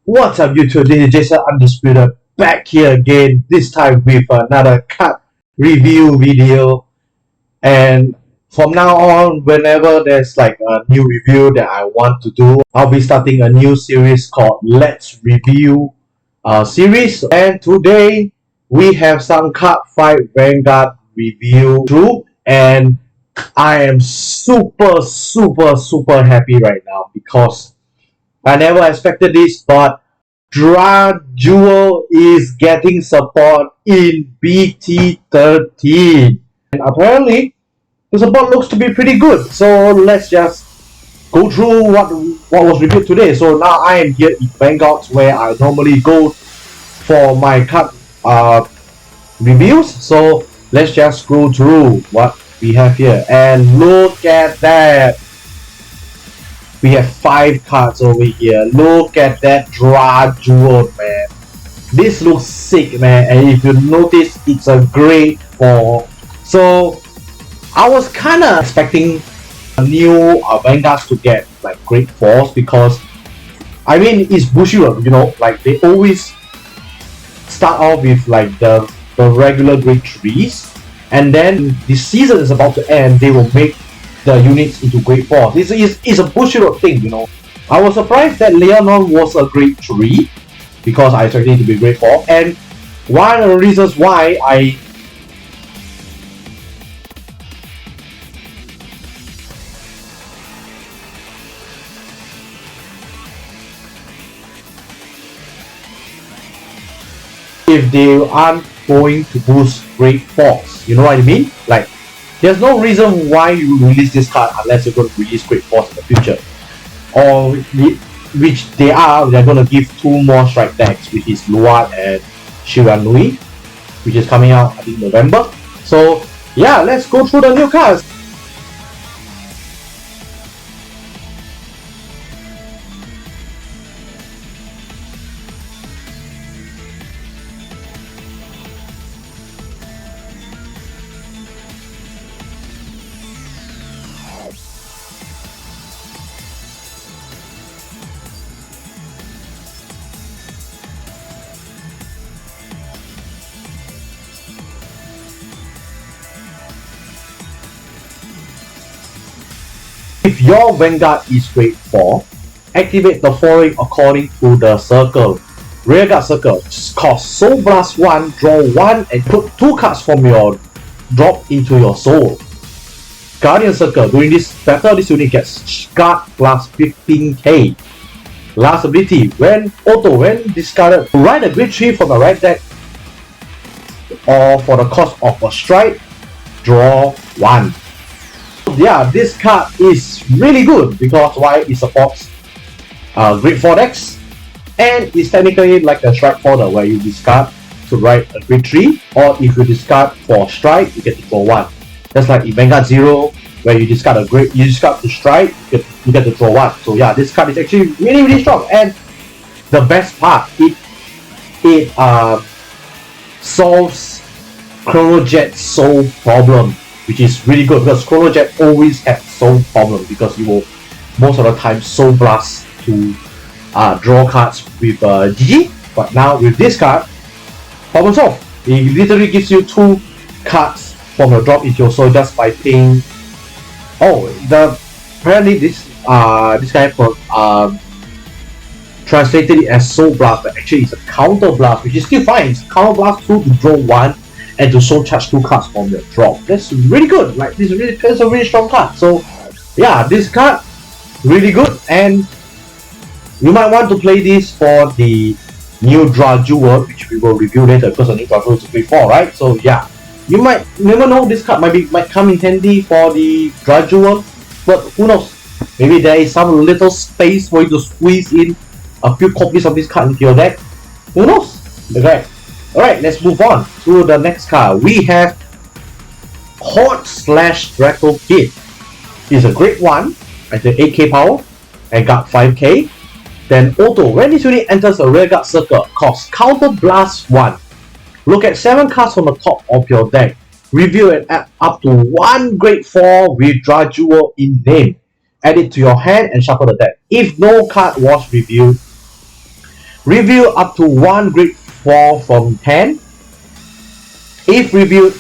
What's up YouTube, this is Jason Undisputed back here again, this time with another card review video. And from now on, whenever there's like a new review that I want to do, I'll be starting a new series called Let's Review series. And today we have some Cardfight Vanguard review True, and I am super happy right now because I never expected this, but Drajeweled is getting support in BT13. And apparently, the support looks to be pretty good. So let's just go through what was reviewed today. So now I am here in Vanguard, where I normally go for my card reviews. So let's just go through what we have here. And look at that. We have 5 cards over here. Look at that Drajeweled, man. This looks sick, man. And if you notice, it's a grade 4. So I was kind of expecting a new Vanguards to get like grade 4s, because I mean it's Bushiroad, you know, like they always start off with like the regular grade 3s, and then the season is about to end, they will make the units into grade 4. This is a Bushiroad thing, you know. I was surprised that Leonon was a grade 3 because I expected it to be grade 4, and one of the reasons why I if they aren't going to boost grade 4s, you know what I mean? Like, there's no reason why you release this card unless you're going to release grade 4s in the future. Or which they're going to give 2 more strike decks, which is Luat and Shiranui, which is coming out I think November. So yeah, let's go through the new cards. If your Vanguard is grade 4, activate the following according to the circle. Rearguard circle, cost Soul Blast 1, draw 1 and put 2 cards from your drop into your soul. Guardian circle, during this battle, this unit gets guard plus 15k. Last ability, when discarded, write a grade 3 from the right deck, or for the cost of a strike, draw 1. Yeah, this card is really good because why? It supports grade 4 decks, and it's technically like a strike fodder where you discard to write a grade 3, or if you discard for strike, you get to draw 1. That's like in Vanguard 0, where you discard you discard to strike, you get to draw 1. So yeah, this card is actually really strong, and the best part, it solves Chronojet's soul problem, which is really good because Chronojet always had soul problem because you will most of the time soul blast to draw cards with GG. But now with this card, problem solved. It literally gives you 2 cards from your drop into your soul just by paying. Apparently this guy translated it as soul blast, but actually it's a counter blast, which is still fine. It's counter blast 2 to draw 1 and to soul charge 2 cards from your drop. That's really good. Like, that's a really strong card. So yeah, this card really good, and you might want to play this for the new Drajeweled, which we will review later because the new Drajeweled is grade 4, right? So yeah, you might never know, this card might come in handy for the Drajeweled, but who knows? Maybe there is some little space for you to squeeze in a few copies of this card into your deck. Who knows? Okay. Alright, let's move on to the next card. We have Horde/Draco Kid. It's a grade 1 at the 8k power and got 5k. Then auto, when this unit enters a rearguard circle, cost counter blast 1. Look at 7 cards from the top of your deck. Review and add up to 1 grade 4 with Drajeweled in name. Add it to your hand and shuffle the deck. If no card was reviewed, Reveal up to 1 grade 4 from hand. If revealed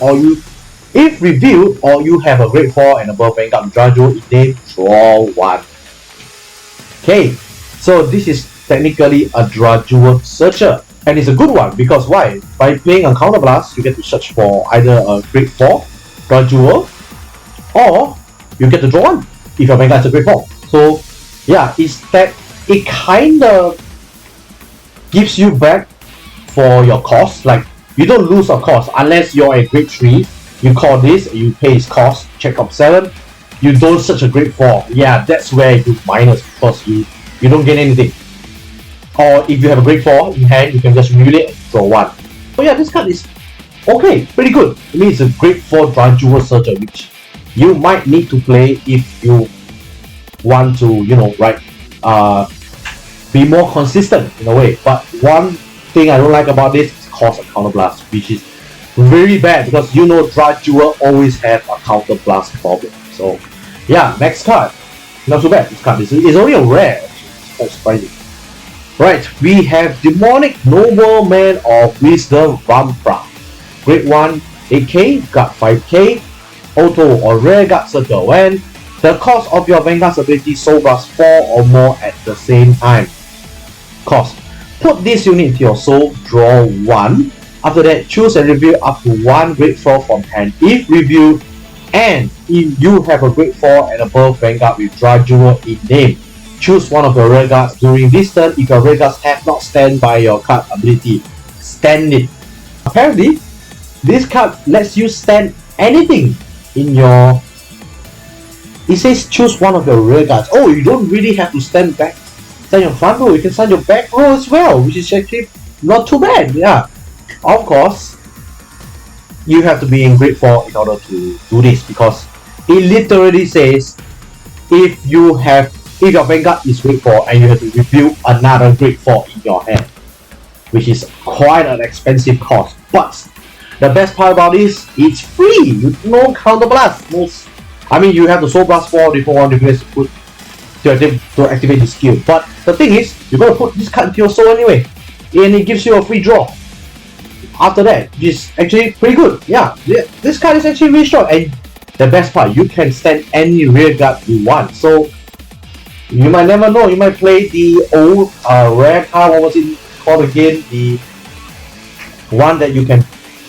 or you have a grade 4 and above Vanguard Drajeweled Ignis, draw 1. Okay, so this is technically a Drajeweled searcher. And it's a good one because why? By playing on Counterblast, you get to search for either a grade 4 Drajeweled, or you get to draw 1 if your Vanguard is a grade 4. So yeah, it kinda gives you back for your cost. Like, you don't lose your cost unless you're a grade 3. You call this, you pay its cost, check up 7. You don't search a grade 4. Yeah, that's where you minus because you don't gain anything. Or if you have a grade 4 in hand, you can just reveal it and draw 1. So yeah, this card is okay, pretty good. I mean, it's a grade 4 Drajeweled searcher, which you might need to play if you want to, be more consistent in a way. But one thing I don't like about this is cost of Counterblast, which is very bad because Drajeweled always have a Counterblast problem. So yeah, next card, not too bad. This card is only a rare, it's quite surprising. Right, we have Demonic Nobleman of Wisdom Vampra. Grade 1, 8k, got 5k, auto or rare guard circle. When the cost of your Vanguard's ability Soul Blast 4 or more at the same time. Cost. Put this unit into your soul, draw 1. After that, choose and reveal up to 1 grade 4 from hand. If reviewed, and if you have a grade 4 and above Vanguard with Drajeweled in name, choose one of your rare guards during this turn. If your rare guards have not stand by your card ability, stand it. Apparently, this card lets you stand anything in your... It says choose one of your rear guards. Oh, you don't really have to stand back, stand your front row. You can stand your back row as well, which is actually not too bad. Yeah, of course, you have to be in grade 4 in order to do this because it literally says if your Vanguard is grade 4 and you have to reveal another grade 4 in your hand, which is quite an expensive cost. But the best part about this, it's free with no Counterblast. I mean, you have the Soul Blast 4 different one to activate the skill. But the thing is, you're going to put this card into your soul anyway, and it gives you a free draw. After that, it's actually pretty good. Yeah, this card is actually really strong. And the best part, you can stand any rear guard you want. So you might never know. You might play the old rare card. What was it called again? The one that you can.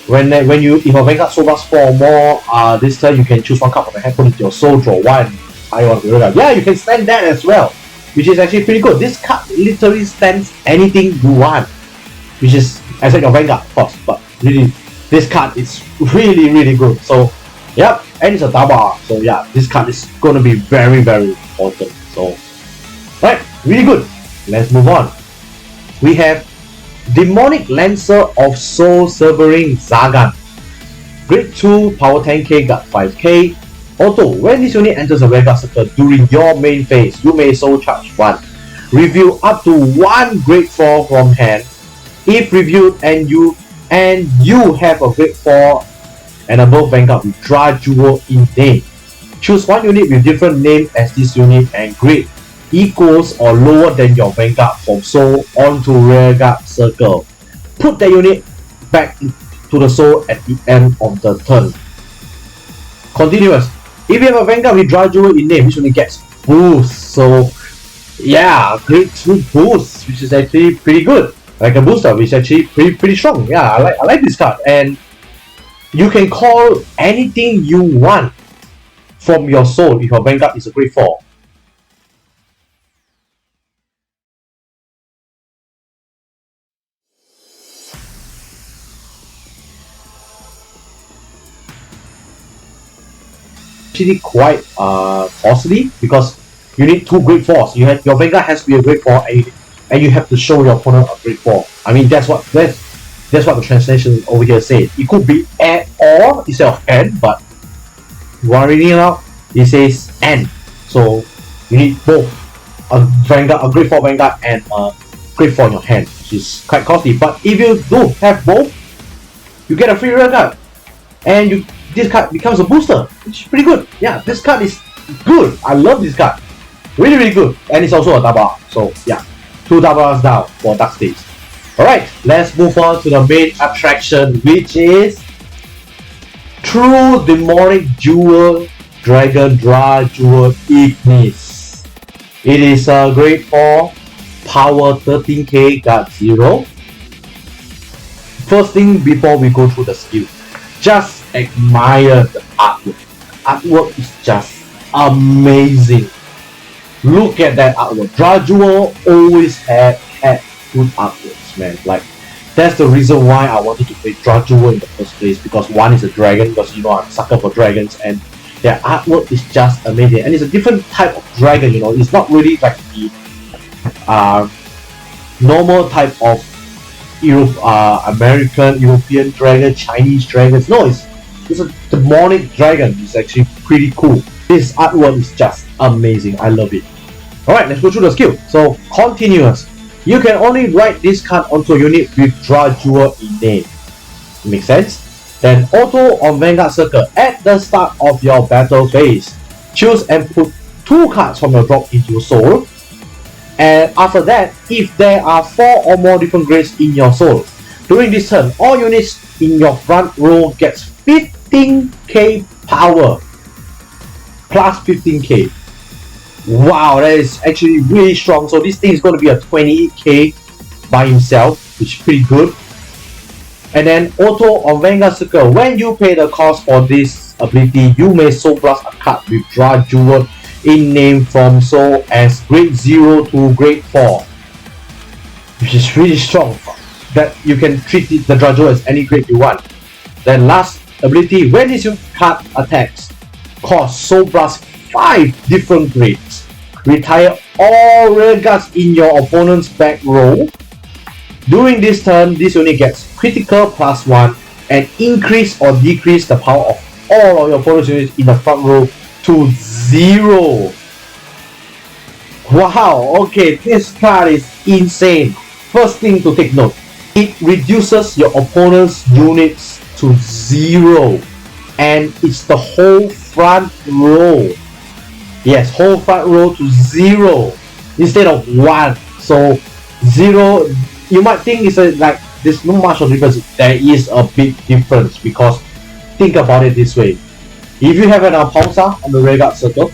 When you if a Vanguard Soul Blast 4 or more, this turn you can choose one card from the hand, put it to your soul, draw 1. Yeah, you can stand that as well, which is actually pretty good. This card literally stands anything you want, which is except your Vanguard, of course. But really, this card is really good. So, yep, and it's a double R. So yeah, this card is gonna be very important. So, right, really good. Let's move on. We have Demonic Lancer of Soul Severing Zagan. Grade 2, power 10k, got 5k. Auto, when this unit enters a Vanguard circle during your main phase, you may soul charge 1. Review up to 1 grade 4 from hand. If reviewed and you have a grade 4 and above Vanguard with Drajeweled in name, choose one unit with different name as this unit and grade equals or lower than your Vanguard from soul onto rearguard circle. Put that unit back to the soul at the end of the turn. Continuous. If you have a Vanguard with Drajeweled in name, this unit gets boost. So yeah, grade 2 boost, which is actually pretty good. Like a booster, which is actually pretty strong. Yeah, I like this card. And you can call anything you want from your soul if your Vanguard is a grade 4. Actually quite costly because you need 2 grade 4s. Your Vanguard has to be a grade 4 and you have to show your opponent a grade 4. I mean that's what the translation over here says. It could be or instead of and, but while reading it out, it says and. So you need both a grade 4 Vanguard and a grade 4 in your hand, which is quite costly. But if you do have both, you get a free Vanguard, and this card becomes a booster, which is pretty good. Yeah, this card is good. I love this card. Really good. And it's also a double R. So yeah. 2 double us down for Dark States. Alright, let's move on to the main attraction, which is True Demonic Jewel Dragon Drajeweled Ignis. It is a grade 4, power 13k, guard 0. First thing before we go through the skill, just admire the artwork. Artwork is just amazing. Look at that artwork. Drajewel always had good artworks, man. Like, that's the reason why I wanted to play Drajewel in the first place, because one is a dragon, because you know I'm a sucker for dragons, and their artwork is just amazing. And it's a different type of dragon, you know. It's not really like the normal type of American, European dragon, Chinese dragons. No, it's a demonic dragon. It's actually pretty cool. This artwork is just amazing. I love it. Alright, let's go through the skill. So, continuous. You can only write this card onto a unit with Drajeweled Ignis. Makes sense? Then auto on Vanguard Circle. At the start of your battle phase, choose and put 2 cards from your drop into your soul. And after that, if there are 4 or more different grades in your soul, during this turn, all units in your front row gets 15k power. Plus 15k. Wow, that is actually really strong. So this thing is going to be a 28k by himself, which is pretty good. And then auto on Vanguard Circle. When you pay the cost for this ability, you may soul blast a card with Drajeweled Ignis from soul as grade 0 to grade 4, which is really strong. That you can treat the Drajewel as any grade you want. Then last ability, when this card attacks, cost soul blast 5 different grades. Retire all rear guards in your opponent's back row. During this turn, this unit gets critical +1 and increase or decrease the power of all of your opponent's units in the front row to 0. Wow, okay, this card is insane. First thing to take note, it reduces your opponent's units to 0, and it's the whole front row. Yes, whole front row to 0 instead of 1. So 0, you might think it's like there's not much of a difference. There is a big difference, because think about it this way. If you have an Pulsar on the rearguard circle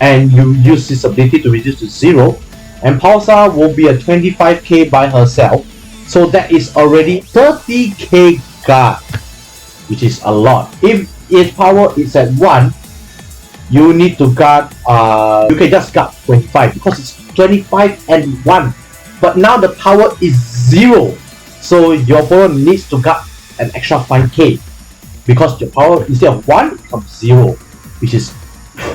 and you use this ability to reduce to 0, and Pulsar will be a 25k by herself, so that is already 30k guard, which is a lot. If its power is at 1, you need to guard, you can just guard 25, because it's 25 and 1. But now the power is 0, so your opponent needs to guard an extra 5k, because your power instead of 1 becomes 0, which is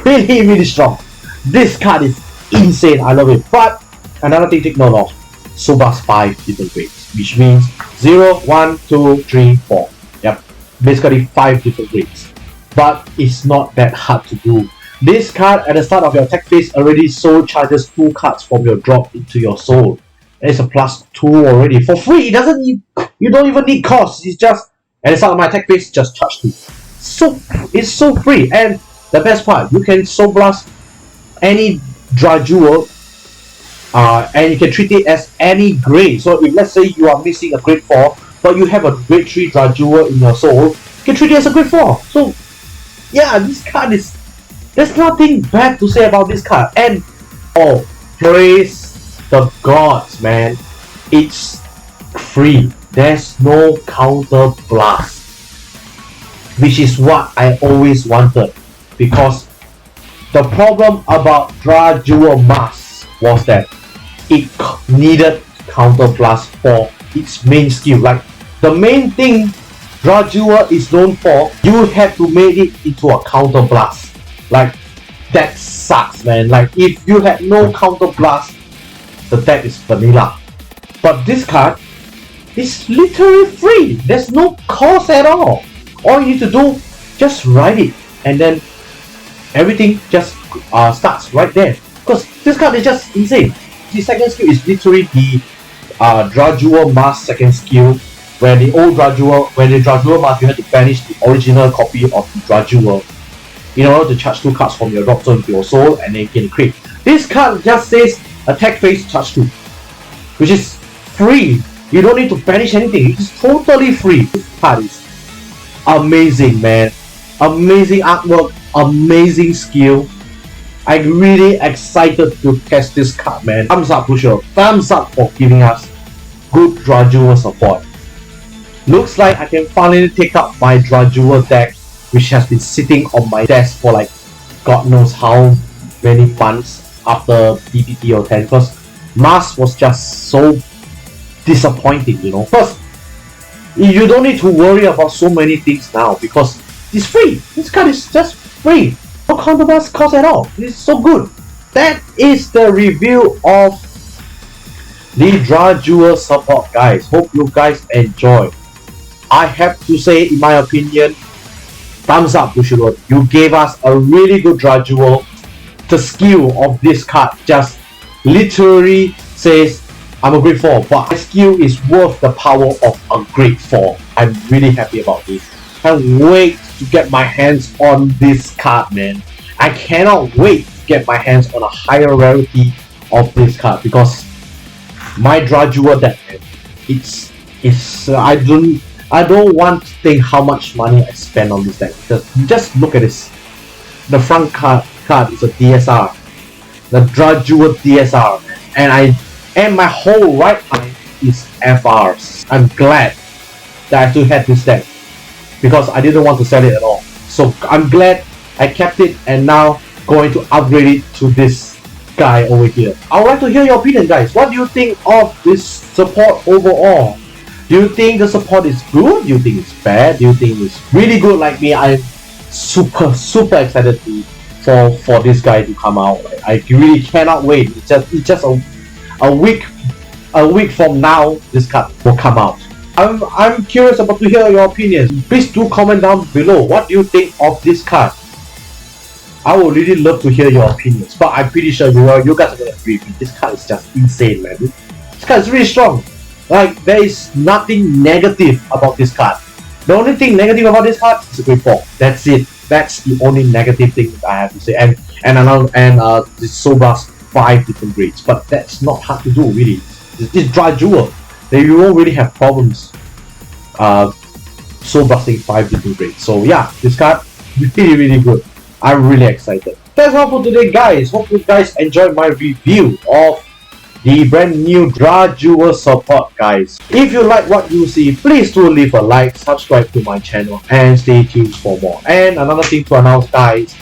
really strong. This card is insane. I love it. But another thing to take note of, soul blast 5 different grades, which means 0, 1, 2, 3, 4. Yep, basically 5 different grades. But it's not that hard to do. This card at the start of your attack phase already soul charges 2 cards from your drop into your soul. It's a +2 already for free. It doesn't need, you don't even need cost. It's just at the start of my attack phase, just charge 2. So it's so free. And the best part, you can soul blast any Drajewel, and you can treat it as any grade. So if let's say you are missing a grade 4, but you have a grade 3 Drajewel in your soul, you can treat it as a grade 4. So yeah, this card is, there's nothing bad to say about this card. And oh, praise the gods, man, it's free. There's no counter blast, which is what I always wanted, because the problem about Drajewel Mask was that it needed counter blast for its main skill. Like, the main thing Drajewel is known for, you have to make it into a counter blast. Like, that sucks, man. Like, if you had no counter blast, the deck is vanilla. But this card is literally free. There's no cost at all. All you need to do, just write it, and then everything just starts right there. Because this card is just insane. The second skill is literally the Drajewel Mask second skill, where the old Drajewel, when the Drajewel Mask, you had to banish the original copy of the Drajewel in order to charge 2 cards from your drop zone to your soul, and then you can crit. This card just says attack phase, charge 2. which is free. You don't need to banish anything. It's totally free. This card is amazing, man. Amazing artwork, amazing skill. I'm really excited to test this card, man. Thumbs up, Pusher. Thumbs up for giving us good Drajewel support. Looks like I can finally take up my Drajewel deck, which has been sitting on my desk for like God knows how many months after DPT or 10, because Mars was just so disappointing, you know. First, you don't need to worry about so many things now because it's free. This card is just free. No counterblast cost at all. It's so good. That is the review of the Drajewel support, guys. Hope you guys enjoy. I have to say, in my opinion, thumbs up, Bushiro. You gave us a really good Drajewel. The skill of this card just literally says I'm a grade 4, but my skill is worth the power of a grade 4. I'm really happy about this. Can't wait to get my hands on this card, man. I cannot wait to get my hands on a higher rarity of this card because my Drajewel deck, man, it's I don't want to think how much money I spend on this deck because just look at this. The front card is a DSR, the Drajewel DSR, and my whole right eye is FRs. I'm glad that I still had this deck because I didn't want to sell it at all. So I'm glad I kept it and now going to upgrade it to this guy over here. I would like to hear your opinion, guys. What do you think of this support overall? Do you think the support is good? Do you think it's bad? Do you think it's really good like me? I'm super excited for this guy to come out. I really cannot wait. It's just a week from now this card will come out. I'm curious about to hear your opinions. Please do comment down below. What do you think of this card? I would really love to hear your opinions, but I'm pretty sure you guys are gonna agree with me. This card is just insane, man. This card is really strong. Like, there is nothing negative about this card. The only thing negative about this card is a grade 4. That's it. That's the only negative thing that I have to say. And the Sobra's 5 different grades, but that's not hard to do, really. This Drajewel, you won't really have problems Sobrasing 5 different grades. So yeah, this card really good. I'm really excited. That's all for today, guys. Hope you guys enjoyed my review of the brand new Drajewel support, guys. If you like what you see, please do leave a like, subscribe to my channel, and stay tuned for more. And another thing to announce, guys,